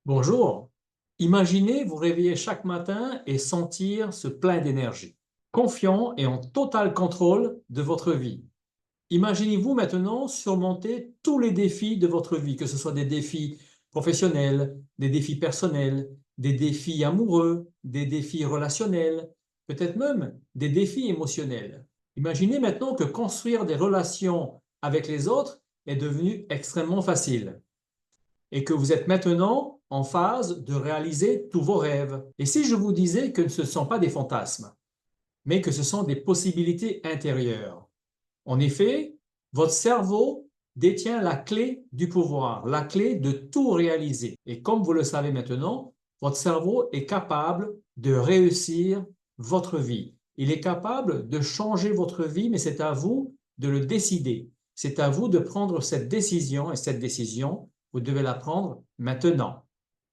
Bonjour. Imaginez vous réveiller chaque matin et sentir ce plein d'énergie, confiant et en total contrôle de votre vie. Imaginez-vous maintenant surmonter tous les défis de votre vie, que ce soit des défis professionnels, des défis personnels, des défis amoureux, des défis relationnels, peut-être même des défis émotionnels. Imaginez maintenant que construire des relations avec les autres est devenu extrêmement facile et que vous êtes maintenant en phase de réaliser tous vos rêves. Et si je vous disais que ce ne sont pas des fantasmes, mais que ce sont des possibilités intérieures? En effet, votre cerveau détient la clé du pouvoir, la clé de tout réaliser. Et comme vous le savez maintenant, votre cerveau est capable de réussir votre vie. Il est capable de changer votre vie, mais c'est à vous de le décider. C'est à vous de prendre cette décision, et cette décision, vous devez la prendre maintenant.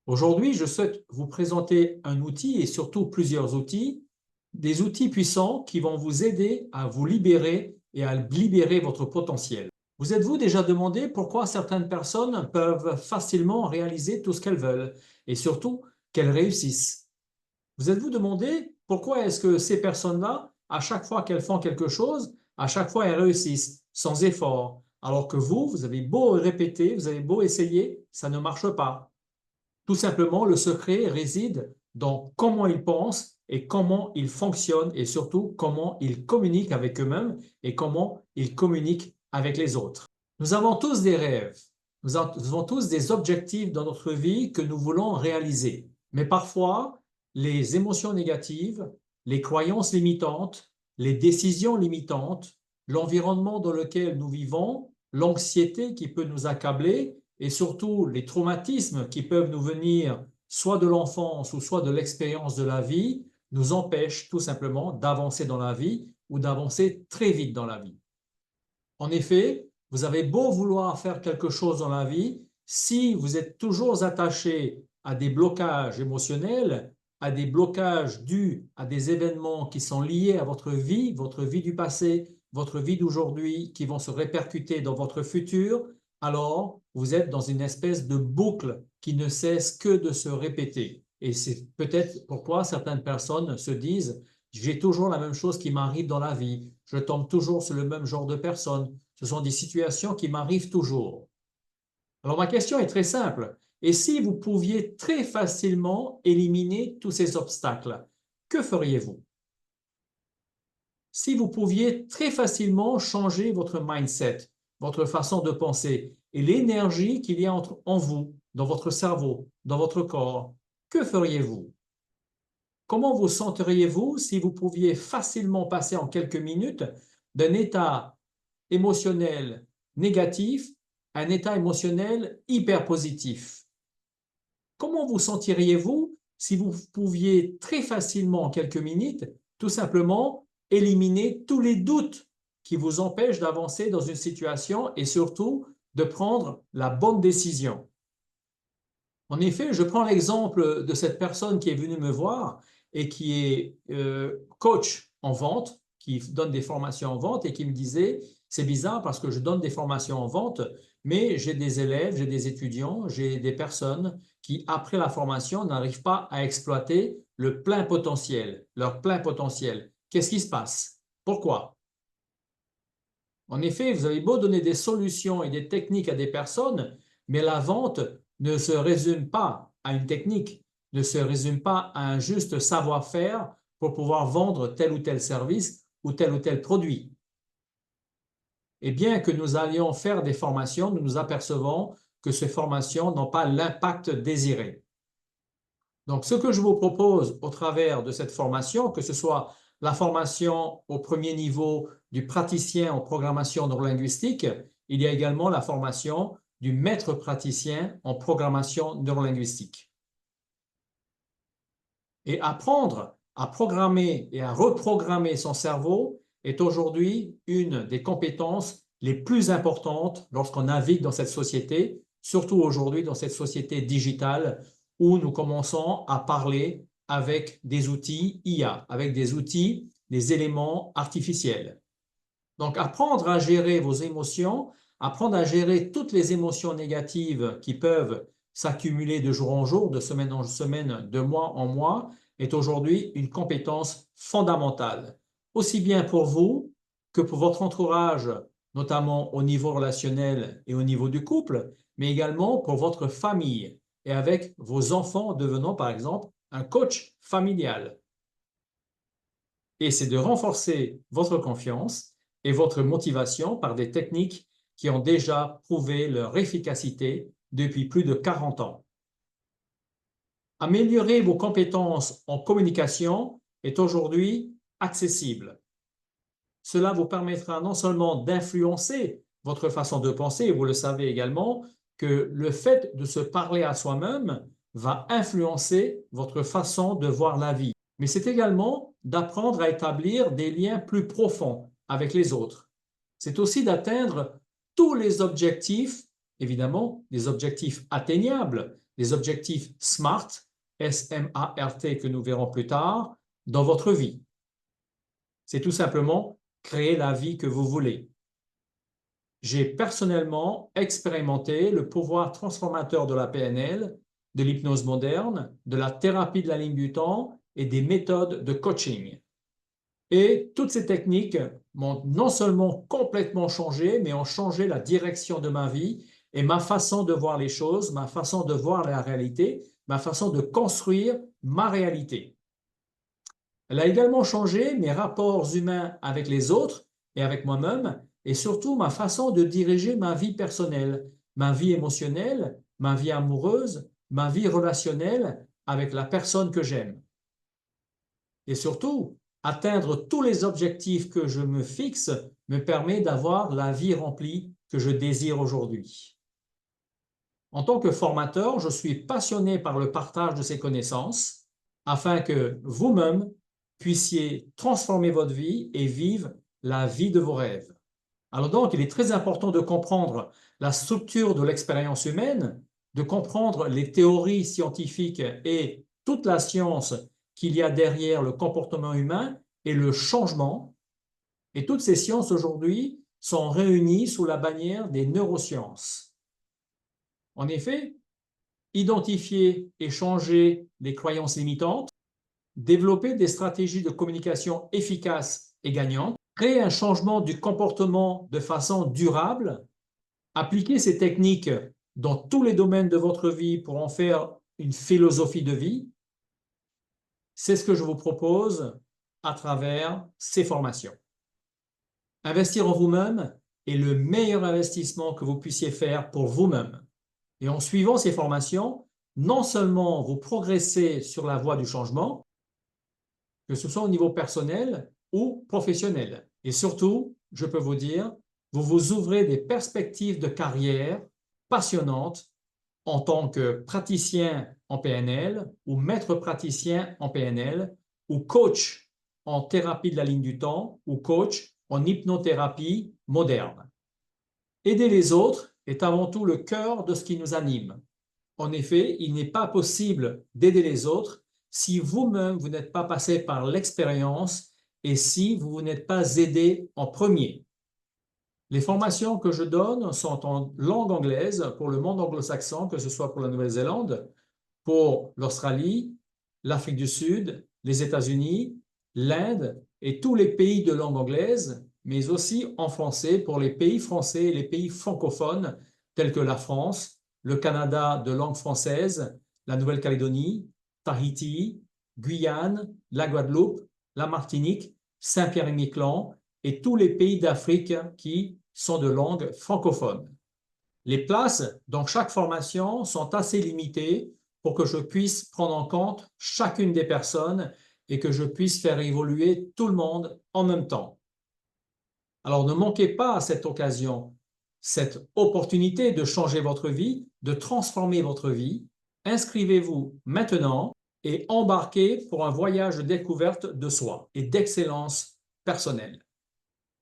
Aujourd'hui, je souhaite vous présenter un outil et surtout plusieurs outils, des outils puissants qui vont vous aider à vous libérer et à libérer votre potentiel. Vous êtes-vous déjà demandé pourquoi certaines personnes peuvent facilement réaliser tout ce qu'elles veulent et surtout qu'elles réussissent? Vous êtes-vous demandé pourquoi est-ce que ces personnes-là, à chaque fois qu'elles font quelque chose, à chaque fois elles réussissent sans effort, alors que vous avez beau répéter, vous avez beau essayer, ça ne marche pas? Tout simplement, le secret réside dans comment ils pensent et comment ils fonctionnent et surtout comment ils communiquent avec eux-mêmes et comment ils communiquent avec les autres. Nous avons tous des rêves, nous avons tous des objectifs dans notre vie que nous voulons réaliser. Mais parfois, les émotions négatives, les croyances limitantes, les décisions limitantes, l'environnement dans lequel nous vivons, l'anxiété qui peut nous accabler et surtout les traumatismes qui peuvent nous venir soit de l'enfance ou soit de l'expérience de la vie, nous empêchent tout simplement d'avancer dans la vie ou d'avancer très vite dans la vie. En effet, vous avez beau vouloir faire quelque chose dans la vie, si vous êtes toujours attaché à des blocages émotionnels, à des blocages dus à des événements qui sont liés à votre vie du passé, votre vie d'aujourd'hui, qui vont se répercuter dans votre futur, alors vous êtes dans une espèce de boucle qui ne cesse que de se répéter. Et c'est peut-être pourquoi certaines personnes se disent j'ai toujours la même chose qui m'arrive dans la vie. Je tombe toujours sur le même genre de personnes. Ce sont des situations qui m'arrivent toujours. Alors ma question est très simple. Et si vous pouviez très facilement éliminer tous ces obstacles, que feriez-vous? Si vous pouviez très facilement changer votre mindset, votre façon de penser et l'énergie qu'il y a en vous, dans votre cerveau, dans votre corps, que feriez-vous? Comment vous senteriez-vous si vous pouviez facilement passer en quelques minutes d'un état émotionnel négatif à un état émotionnel hyper positif? Comment vous sentiriez-vous si vous pouviez très facilement en quelques minutes tout simplement éliminer tous les doutes qui vous empêchent d'avancer dans une situation et surtout de prendre la bonne décision? En effet, je prends l'exemple de cette personne qui est venue me voir et qui est coach en vente, qui donne des formations en vente et qui me disait, c'est bizarre parce que je donne des formations en vente, mais j'ai des élèves, j'ai des étudiants, j'ai des personnes qui, après la formation, n'arrivent pas à exploiter le plein potentiel, leur plein potentiel. Qu'est-ce qui se passe? Pourquoi? En effet, vous avez beau donner des solutions et des techniques à des personnes, mais la vente ne se résume pas à une technique, ne se résume pas à un juste savoir-faire pour pouvoir vendre tel ou tel service ou tel produit. Et bien que nous allions faire des formations, nous nous apercevons que ces formations n'ont pas l'impact désiré. Donc, ce que je vous propose au travers de cette formation, que ce soit la formation au premier niveau du praticien en programmation neurolinguistique, il y a également la formation du maître praticien en programmation neurolinguistique. Et apprendre à programmer et à reprogrammer son cerveau est aujourd'hui une des compétences les plus importantes lorsqu'on navigue dans cette société, surtout aujourd'hui dans cette société digitale où nous commençons à parler avec des outils IA, avec des outils, des éléments artificiels. Donc, apprendre à gérer vos émotions, apprendre à gérer toutes les émotions négatives qui peuvent s'accumuler de jour en jour, de semaine en semaine, de mois en mois, est aujourd'hui une compétence fondamentale, aussi bien pour vous que pour votre entourage, notamment au niveau relationnel et au niveau du couple, mais également pour votre famille et avec vos enfants devenant par exemple un coach familial. Et c'est de renforcer votre confiance et votre motivation par des techniques qui ont déjà prouvé leur efficacité depuis plus de 40 ans. Améliorer vos compétences en communication est aujourd'hui accessible. Cela vous permettra non seulement d'influencer votre façon de penser, vous le savez également, que le fait de se parler à soi-même va influencer votre façon de voir la vie. Mais c'est également d'apprendre à établir des liens plus profonds avec les autres. C'est aussi d'atteindre tous les objectifs, évidemment, des objectifs atteignables, des objectifs SMART, S-M-A-R-T, que nous verrons plus tard, dans votre vie. C'est tout simplement créer la vie que vous voulez. J'ai personnellement expérimenté le pouvoir transformateur de la PNL, de l'hypnose moderne, de la thérapie de la ligne du temps et des méthodes de coaching. Et toutes ces techniques m'ont non seulement complètement changé, mais ont changé la direction de ma vie et ma façon de voir les choses, ma façon de voir la réalité, ma façon de construire ma réalité. Elle a également changé mes rapports humains avec les autres et avec moi-même, et surtout ma façon de diriger ma vie personnelle, ma vie émotionnelle, ma vie amoureuse, ma vie relationnelle avec la personne que j'aime. Et surtout, atteindre tous les objectifs que je me fixe me permet d'avoir la vie remplie que je désire aujourd'hui. En tant que formateur, je suis passionné par le partage de ces connaissances afin que vous-même puissiez transformer votre vie et vivre la vie de vos rêves. Alors donc, il est très important de comprendre la structure de l'expérience humaine, de comprendre les théories scientifiques et toute la science qu'il y a derrière le comportement humain et le changement. Et toutes ces sciences aujourd'hui sont réunies sous la bannière des neurosciences. En effet, identifier et changer les croyances limitantes, développer des stratégies de communication efficaces et gagnantes, créer un changement du comportement de façon durable, appliquer ces techniques dans tous les domaines de votre vie pour en faire une philosophie de vie, c'est ce que je vous propose à travers ces formations. Investir en vous-même est le meilleur investissement que vous puissiez faire pour vous-même. Et en suivant ces formations, non seulement vous progressez sur la voie du changement, que ce soit au niveau personnel ou professionnel. Et surtout, je peux vous dire, vous vous ouvrez des perspectives de carrière passionnantes en tant que praticien en PNL ou maître praticien en PNL ou coach en thérapie de la ligne du temps ou coach en hypnothérapie moderne. Aider les autres est avant tout le cœur de ce qui nous anime. En effet, il n'est pas possible d'aider les autres si vous-même vous n'êtes pas passé par l'expérience et si vous n'êtes pas aidé en premier. Les formations que je donne sont en langue anglaise pour le monde anglo-saxon, que ce soit pour la Nouvelle-Zélande, pour l'Australie, l'Afrique du Sud, les États-Unis, l'Inde et tous les pays de langue anglaise, mais aussi en français pour les pays français et les pays francophones tels que la France, le Canada de langue française, la Nouvelle-Calédonie, Tahiti, Guyane, la Guadeloupe, la Martinique, Saint-Pierre-et-Miquelon et tous les pays d'Afrique qui sont de langue francophone. Les places dans chaque formation sont assez limitées pour que je puisse prendre en compte chacune des personnes et que je puisse faire évoluer tout le monde en même temps. Alors ne manquez pas cette occasion, cette opportunité de changer votre vie, de transformer votre vie. Inscrivez-vous maintenant et embarquez pour un voyage de découverte de soi et d'excellence personnelle.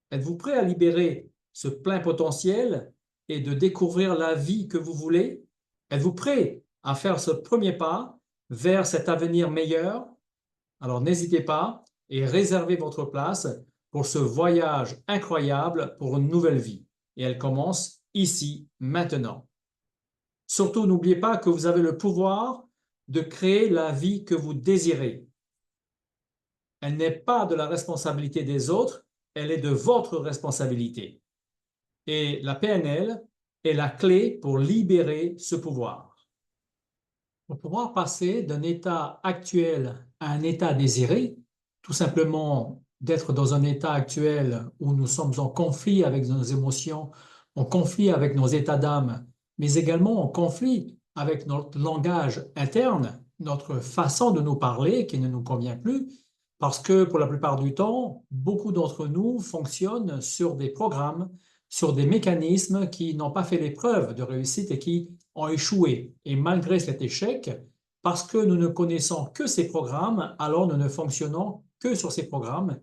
Êtes-vous prêt à libérer ce plein potentiel et de découvrir la vie que vous voulez? Êtes-vous prêt à faire ce premier pas vers cet avenir meilleur? Alors n'hésitez pas et réservez votre place pour ce voyage incroyable pour une nouvelle vie. Et elle commence ici, maintenant. Surtout, n'oubliez pas que vous avez le pouvoir de créer la vie que vous désirez. Elle n'est pas de la responsabilité des autres, elle est de votre responsabilité. Et la PNL est la clé pour libérer ce pouvoir. Pour pouvoir passer d'un état actuel à un état désiré, tout simplement d'être dans un état actuel où nous sommes en conflit avec nos émotions, en conflit avec nos états d'âme, mais également en conflit avec notre langage interne, notre façon de nous parler qui ne nous convient plus, parce que pour la plupart du temps, beaucoup d'entre nous fonctionnent sur des programmes, sur des mécanismes qui n'ont pas fait les preuves de réussite et qui ont échoué. Et malgré cet échec, parce que nous ne connaissons que ces programmes, alors nous ne fonctionnons que sur ces programmes.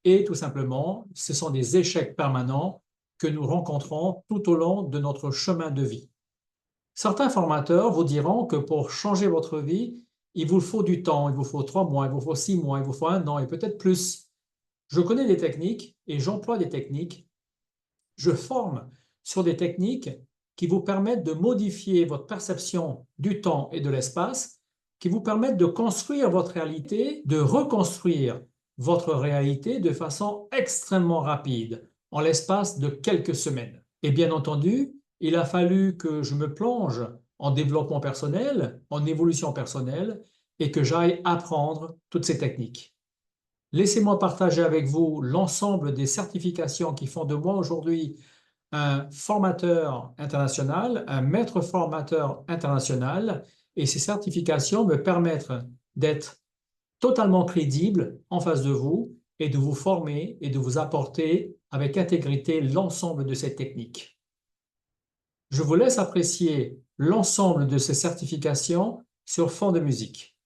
Et tout simplement, ce sont des échecs permanents que nous rencontrons tout au long de notre chemin de vie. Certains formateurs vous diront que pour changer votre vie, il vous faut du temps, il vous faut 3 mois, il vous faut 6 mois, il vous faut 1 an et peut-être plus. Je connais des techniques et j'emploie des techniques. Je forme sur des techniques qui vous permettent de modifier votre perception du temps et de l'espace, qui vous permettent de construire votre réalité, de reconstruire votre réalité de façon extrêmement rapide, en l'espace de quelques semaines. Et bien entendu, il a fallu que je me plonge en développement personnel, en évolution personnelle, et que j'aille apprendre toutes ces techniques. Laissez-moi partager avec vous l'ensemble des certifications qui font de moi aujourd'hui un formateur international, un maître formateur international, et ces certifications me permettent d'être totalement crédible en face de vous et de vous former et de vous apporter avec intégrité l'ensemble de ces techniques. Je vous laisse apprécier l'ensemble de ces certifications sur fond de musique.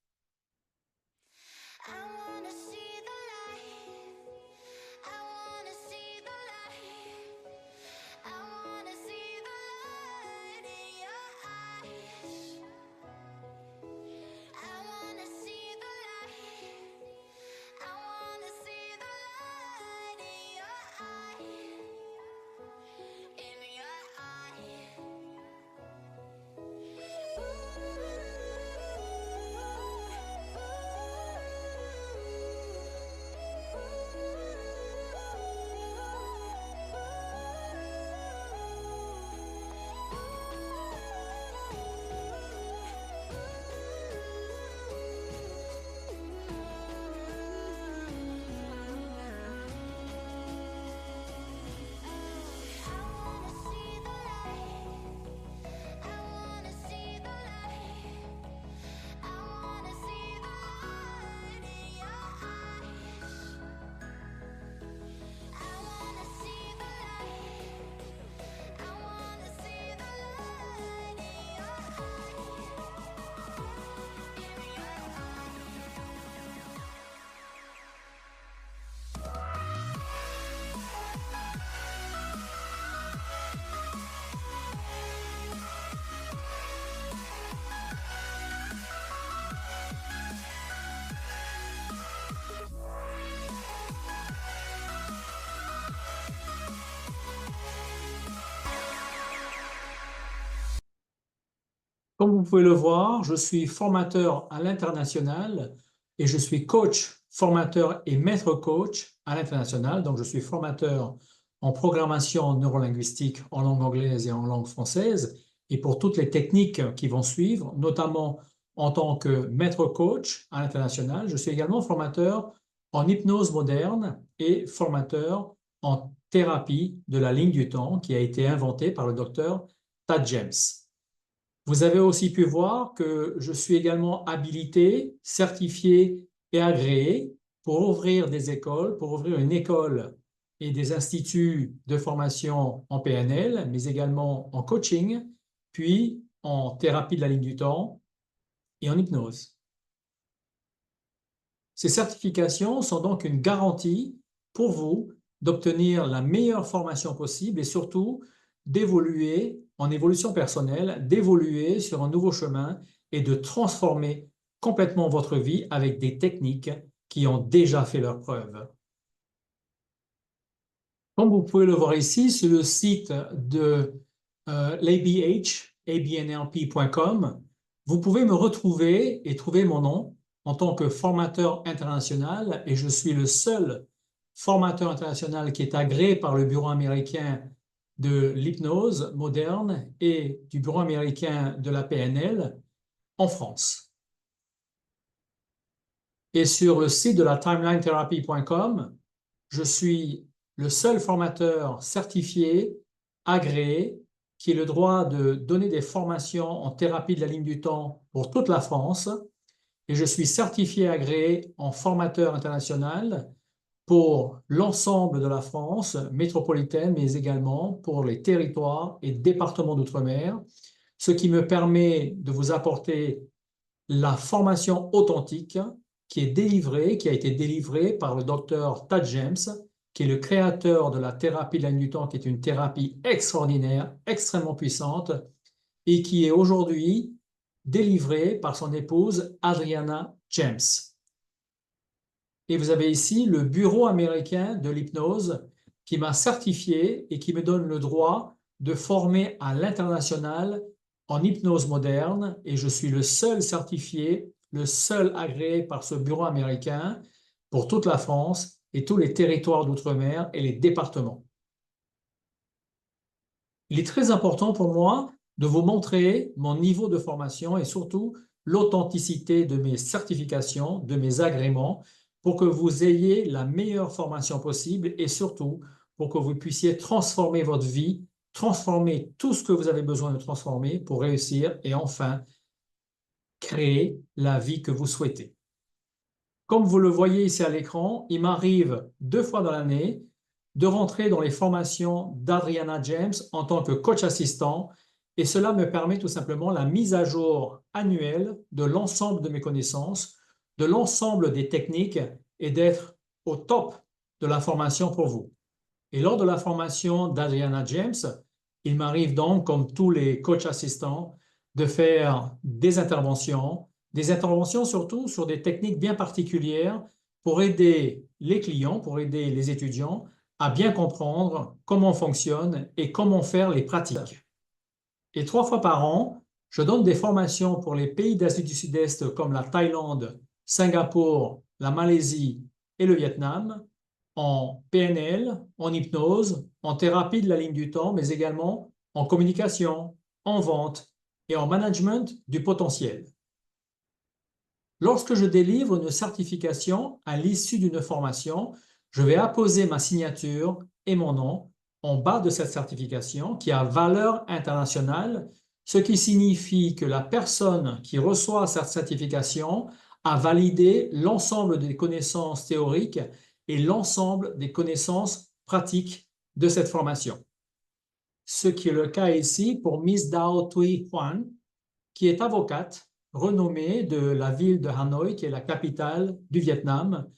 Comme vous pouvez le voir, je suis formateur à l'international et je suis coach, formateur et maître coach à l'international. Donc, je suis formateur en programmation neurolinguistique en langue anglaise et en langue française. Et pour toutes les techniques qui vont suivre, notamment en tant que maître coach à l'international, je suis également formateur en hypnose moderne et formateur en thérapie de la ligne du temps qui a été inventée par le docteur Tad James. Vous avez aussi pu voir que je suis également habilité, certifié et agréé pour ouvrir des écoles, pour ouvrir une école et des instituts de formation en PNL, mais également en coaching, puis en thérapie de la ligne du temps et en hypnose. Ces certifications sont donc une garantie pour vous d'obtenir la meilleure formation possible et surtout d'évoluer en évolution personnelle, d'évoluer sur un nouveau chemin et de transformer complètement votre vie avec des techniques qui ont déjà fait leurs preuves. Comme vous pouvez le voir ici, sur le site de l'ABH abnlp.com, vous pouvez me retrouver et trouver mon nom en tant que formateur international, et je suis le seul formateur international qui est agréé par le Bureau américain de l'hypnose moderne et du Bureau américain de la PNL en France. Et sur le site de la timelinetherapy.com, je suis le seul formateur certifié, agréé, qui ait le droit de donner des formations en thérapie de la ligne du temps pour toute la France. Et je suis certifié agréé en formateur international pour l'ensemble de la France métropolitaine, mais également pour les territoires et départements d'outre-mer, ce qui me permet de vous apporter la formation authentique qui a été délivrée par le docteur Tad James, qui est le créateur de la thérapie de la ligne du temps, qui est une thérapie extraordinaire, extrêmement puissante, et qui est aujourd'hui délivrée par son épouse Adriana James. Et vous avez ici le Bureau américain de l'hypnose qui m'a certifié et qui me donne le droit de former à l'international en hypnose moderne, et je suis le seul certifié, le seul agréé par ce bureau américain pour toute la France et tous les territoires d'outre-mer et les départements. Il est très important pour moi de vous montrer mon niveau de formation et surtout l'authenticité de mes certifications, de mes agréments, pour que vous ayez la meilleure formation possible et surtout pour que vous puissiez transformer votre vie, transformer tout ce que vous avez besoin de transformer pour réussir et enfin créer la vie que vous souhaitez. Comme vous le voyez ici à l'écran, il m'arrive 2 fois dans l'année de rentrer dans les formations d'Adriana James en tant que coach assistant, et cela me permet tout simplement la mise à jour annuelle de l'ensemble de mes connaissances, de l'ensemble des techniques et d'être au top de la formation pour vous. Et lors de la formation d'Adriana James, il m'arrive donc, comme tous les coachs assistants, de faire des interventions surtout sur des techniques bien particulières pour aider les clients, pour aider les étudiants à bien comprendre comment on fonctionne et comment faire les pratiques. Et 3 fois par an, je donne des formations pour les pays d'Asie du Sud-Est comme la Thaïlande, Singapour, la Malaisie et le Vietnam, en PNL, en hypnose, en thérapie de la ligne du temps, mais également en communication, en vente et en management du potentiel. Lorsque je délivre une certification à l'issue d'une formation, je vais apposer ma signature et mon nom en bas de cette certification qui a valeur internationale, ce qui signifie que la personne qui reçoit cette certification a validé l'ensemble des connaissances théoriques et l'ensemble des connaissances pratiques de cette formation. Ce qui est le cas ici pour Miss Dao Thuy Huan, qui est avocate renommée de la ville de Hanoï, qui est la capitale du Vietnam,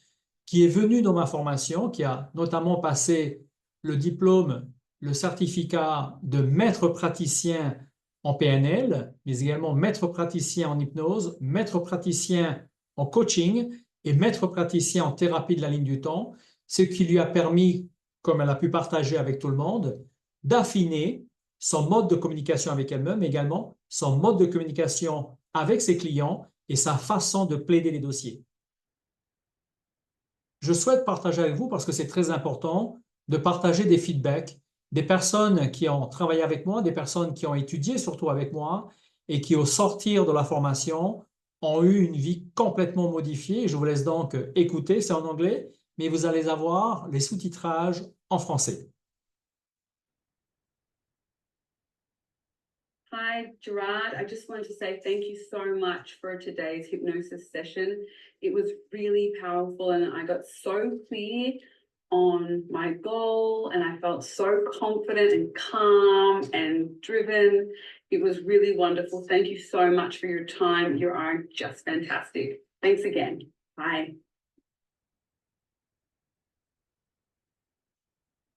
qui est venue dans ma formation, qui a notamment passé le diplôme, le certificat de maître praticien en PNL, mais également maître praticien en hypnose, maître praticien en coaching et maître praticien en thérapie de la ligne du temps, ce qui lui a permis, comme elle a pu partager avec tout le monde, d'affiner son mode de communication avec elle-même, mais également son mode de communication avec ses clients et sa façon de plaider les dossiers. Je souhaite partager avec vous, parce que c'est très important, de partager des feedbacks, des personnes qui ont travaillé avec moi, des personnes qui ont étudié surtout avec moi et qui, au sortir de la formation, ont eu une vie complètement modifiée. Je vous laisse donc écouter, c'est en anglais, mais vous allez avoir les sous-titrages en français. Hi, Gerard. I just wanted to say thank you so much for today's hypnosis session. It was really powerful and I got so clear on my goal and I felt so confident and calm and driven. It was really wonderful. Thank you so much for your time. You are just fantastic. Thanks again. Bye.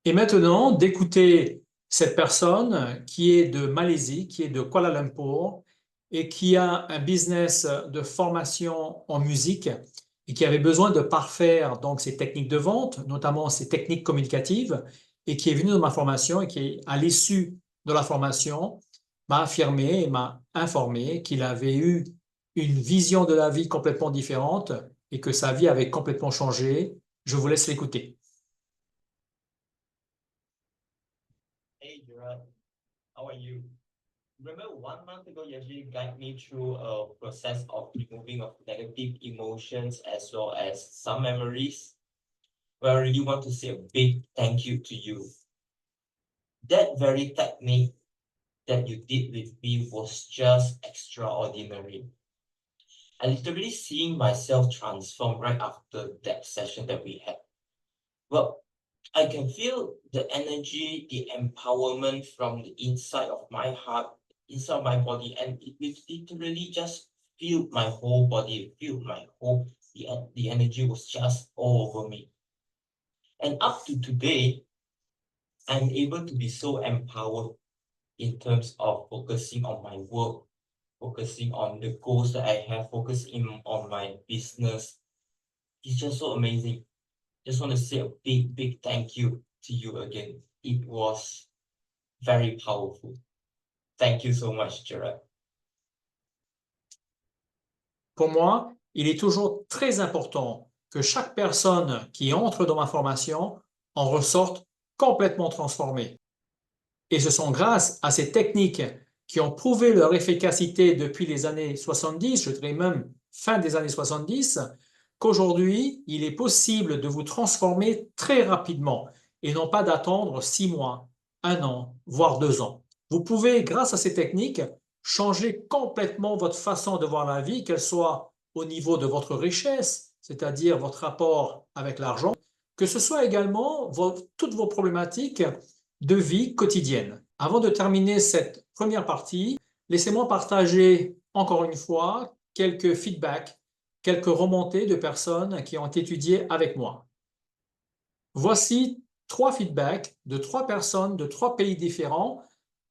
Et maintenant, d'écouter cette personne qui est de Malaisie, qui est de Kuala Lumpur et qui a un business de formation en musique et qui avait besoin de parfaire donc ses techniques de vente, notamment ses techniques communicatives, et qui est venue dans ma formation et qui, à l'issue de la formation, m'a affirmé et m'a informé qu'il avait eu une vision de la vie complètement différente et que sa vie avait complètement changé. Je vous laisse l'écouter. Hey Gerard, how are you? Remember 1 month ago, you actually guided me through a process of removing of negative emotions as well as some memories. Well, I really want to say a big thank you to you. That very technique that you did with me was just extraordinary. I literally seeing myself transform right after that session that we had. Well, I can feel the energy, the empowerment from the inside of my heart, inside my body, and it literally just filled my whole body, filled my whole, the energy was just all over me. And up to today, I'm able to be so empowered in terms of focusing on my work, focusing on the goals that I have, focusing on my business. It's just so amazing. Just want to say a big, big thank you to you again. It was very powerful. Thank you so much, Gerard. Pour moi, il est toujours très important que chaque personne qui entre dans ma formation en ressorte complètement transformée. Et ce sont grâce à ces techniques qui ont prouvé leur efficacité depuis les années 70, je dirais même fin des années 70, qu'aujourd'hui, il est possible de vous transformer très rapidement et non pas d'attendre 6 mois, 1 an, voire 2 ans. Vous pouvez, grâce à ces techniques, changer complètement votre façon de voir la vie, qu'elle soit au niveau de votre richesse, c'est-à-dire votre rapport avec l'argent, que ce soit également toutes vos problématiques de vie quotidienne. Avant de terminer cette première partie, laissez-moi partager encore une fois quelques feedbacks, quelques remontées de personnes qui ont étudié avec moi. Voici 3 feedbacks de 3 personnes de 3 pays différents.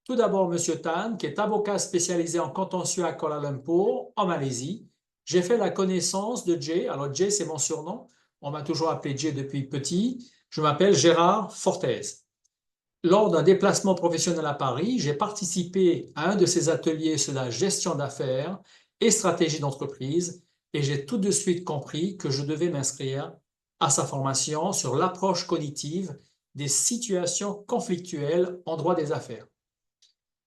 Tout d'abord, M. Tan, qui est avocat spécialisé en contentieux à Kuala Lumpur, en Malaisie. J'ai fait la connaissance de Jay. Alors, Jay, c'est mon surnom. On m'a toujours appelé Jay depuis petit. Je m'appelle Gérard Fortez. Lors d'un déplacement professionnel à Paris, j'ai participé à un de ces ateliers sur la gestion d'affaires et stratégie d'entreprise et j'ai tout de suite compris que je devais m'inscrire à sa formation sur l'approche cognitive des situations conflictuelles en droit des affaires.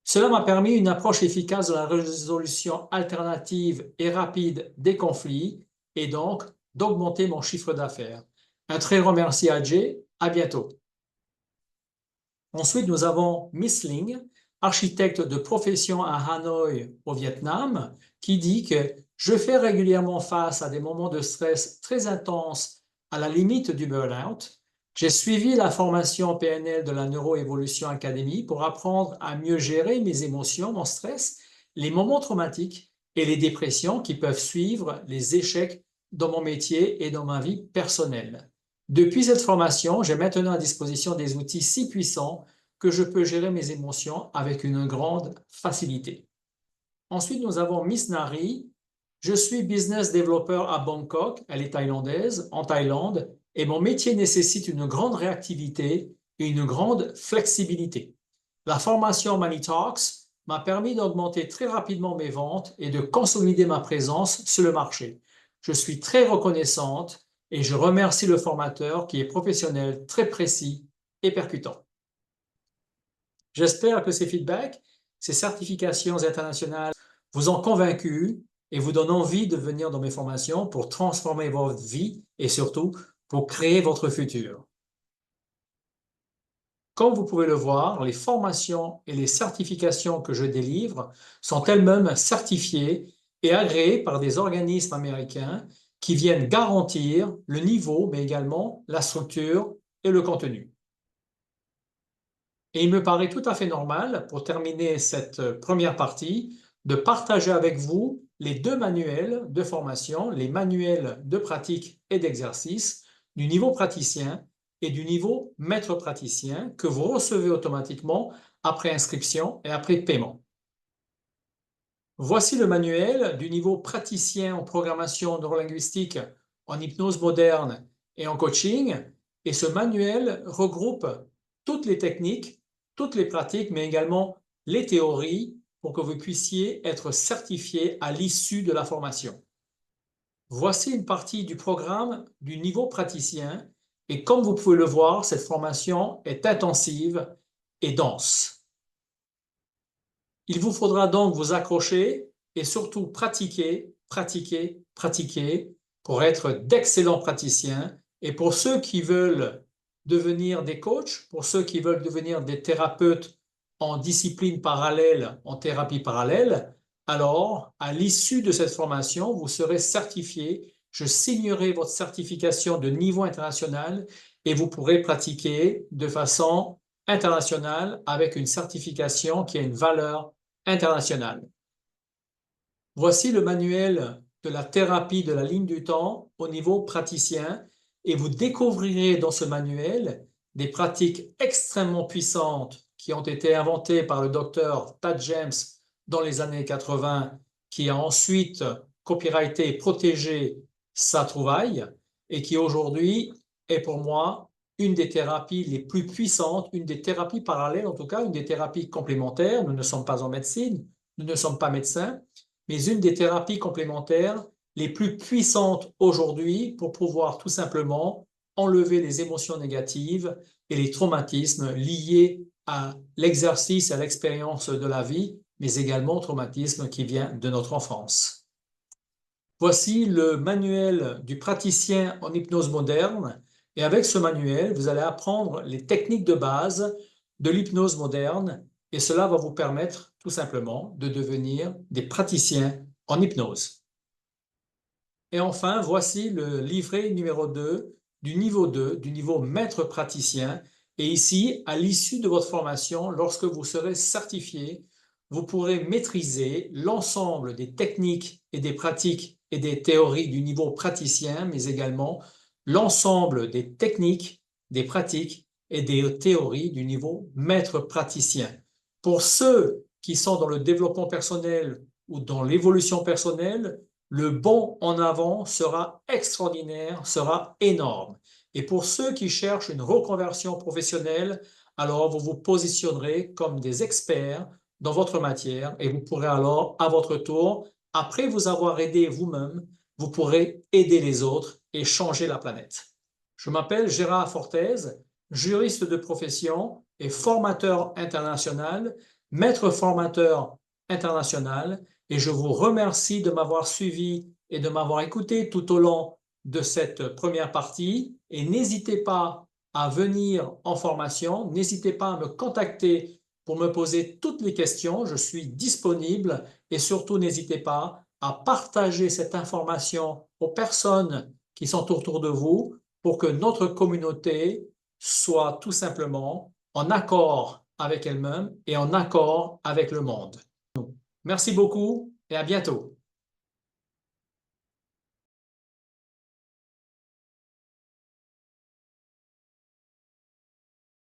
Cela m'a permis une approche efficace de la résolution alternative et rapide des conflits et donc d'augmenter mon chiffre d'affaires. Un très grand merci à Jay. À bientôt. Ensuite, nous avons Miss Ling, architecte de profession à Hanoï, au Vietnam, qui dit que je fais régulièrement face à des moments de stress très intenses à la limite du burn-out. J'ai suivi la formation PNL de la Neuroévolution Academy pour apprendre à mieux gérer mes émotions, mon stress, les moments traumatiques et les dépressions qui peuvent suivre les échecs dans mon métier et dans ma vie personnelle. Depuis cette formation, j'ai maintenant à disposition des outils si puissants que je peux gérer mes émotions avec une grande facilité. Ensuite, nous avons Miss Nari. Je suis business developer à Bangkok, elle est thaïlandaise, en Thaïlande, et mon métier nécessite une grande réactivité et une grande flexibilité. La formation Money Talks m'a permis d'augmenter très rapidement mes ventes et de consolider ma présence sur le marché. Je suis très reconnaissante et je remercie le formateur qui est professionnel, très précis et percutant. J'espère que ces feedbacks, ces certifications internationales vous ont convaincu et vous donnent envie de venir dans mes formations pour transformer votre vie et surtout pour créer votre futur. Comme vous pouvez le voir, les formations et les certifications que je délivre sont elles-mêmes certifiées et agréées par des organismes américains qui viennent garantir le niveau, mais également la structure et le contenu. Et il me paraît tout à fait normal, pour terminer cette première partie, de partager avec vous les 2 manuels de formation, les manuels de pratique et d'exercice du niveau praticien et du niveau maître praticien que vous recevez automatiquement après inscription et après paiement. Voici le manuel du niveau praticien en programmation neurolinguistique, en hypnose moderne et en coaching. Et ce manuel regroupe toutes les techniques, toutes les pratiques, mais également les théories pour que vous puissiez être certifié à l'issue de la formation. Voici une partie du programme du niveau praticien et comme vous pouvez le voir, cette formation est intensive et dense. Il vous faudra donc vous accrocher et surtout pratiquer, pratiquer, pratiquer pour être d'excellents praticiens. Et pour ceux qui veulent devenir des coachs, pour ceux qui veulent devenir des thérapeutes en discipline parallèle, en thérapie parallèle, alors à l'issue de cette formation, vous serez certifié. Je signerai votre certification de niveau international et vous pourrez pratiquer de façon internationale avec une certification qui a une valeur internationale. Voici le manuel de la thérapie de la ligne du temps au niveau praticien et vous découvrirez dans ce manuel des pratiques extrêmement puissantes qui ont été inventées par le docteur Tad James dans les années 80, qui a ensuite copyrighté et protégé sa trouvaille et qui aujourd'hui est pour moi une des thérapies les plus puissantes, une des thérapies parallèles, en tout cas une des thérapies complémentaires. Nous ne sommes pas en médecine, nous ne sommes pas médecins, mais une des thérapies complémentaires les plus puissantes aujourd'hui pour pouvoir tout simplement enlever les émotions négatives et les traumatismes liés à l'exercice et à l'expérience de la vie, mais également au traumatisme qui vient de notre enfance. Voici le manuel du praticien en hypnose moderne. Et avec ce manuel, vous allez apprendre les techniques de base de l'hypnose moderne et cela va vous permettre tout simplement de devenir des praticiens en hypnose. Et enfin, voici le livret numéro 2, du niveau maître praticien. Et ici, à l'issue de votre formation, lorsque vous serez certifié, vous pourrez maîtriser l'ensemble des techniques et des pratiques et des théories du niveau praticien, mais également l'ensemble des techniques, des pratiques et des théories du niveau maître praticien. Pour ceux qui sont dans le développement personnel ou dans l'évolution personnelle, le bond en avant sera extraordinaire, sera énorme. Et pour ceux qui cherchent une reconversion professionnelle, alors vous vous positionnerez comme des experts dans votre matière et vous pourrez alors, à votre tour, après vous avoir aidé vous-même, vous pourrez aider les autres et changer la planète. Je m'appelle Gérard Fortez, juriste de profession et formateur international, maître formateur international, et je vous remercie de m'avoir suivi et de m'avoir écouté tout au long de cette première partie. Et n'hésitez pas à venir en formation, n'hésitez pas à me contacter pour me poser toutes les questions, je suis disponible et surtout n'hésitez pas à partager cette information aux personnes qui sont autour de vous pour que notre communauté soit tout simplement en accord avec elle-même et en accord avec le monde. Merci beaucoup et à bientôt.